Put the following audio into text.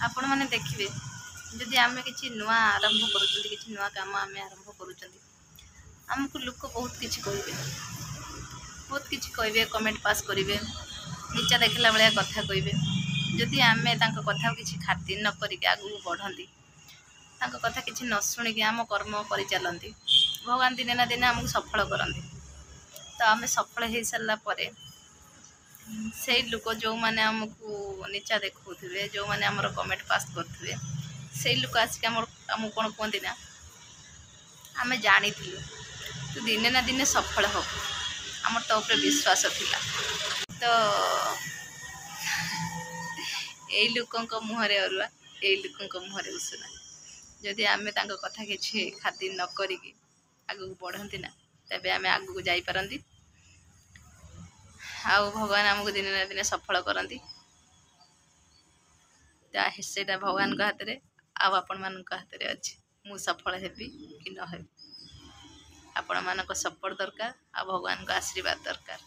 आपण मैंने देखिए जदि आम कि नुआ आरंभ कर नुआ कम आम आरंभ करमको लोक बहुत किसी कहे बहुत किसी कहे कमेंट पास करेंगे नीचा देखला भाया कथा कहे जदि आम कथा किसी खातिर न करिक आगू बढ़ती कथा किसी न शुणिक आम कर्म कर चलती भगवान दिने ना दिने आमको सफल करती तो आम सफल हो सारापर से लोक जो मैंने आमको नीचा देखा जो मैंने आमर कमेंट पास करेंगे से लोक आसिक आमको कौन कहती ना आम जानी तो दिने ना दिने सफल हो आमर तो ऊपर विश्वास थिला तो यही लोकों मुहरे अरुआ यही लोकों मुहरे उसुना जदि आम कथा किसी खातिर न करिकी आगू बढ़ती ना तेबे आम आगू जापारती आउ भगवान आमको दिने ना दिने सफल करती से भगवान हाथ में आपण मान हाथ में अच्छे मु सफल हेबी कि न हेबी आपण मान सपोर्ट दरकार आ भगवान आशीर्वाद दरकार।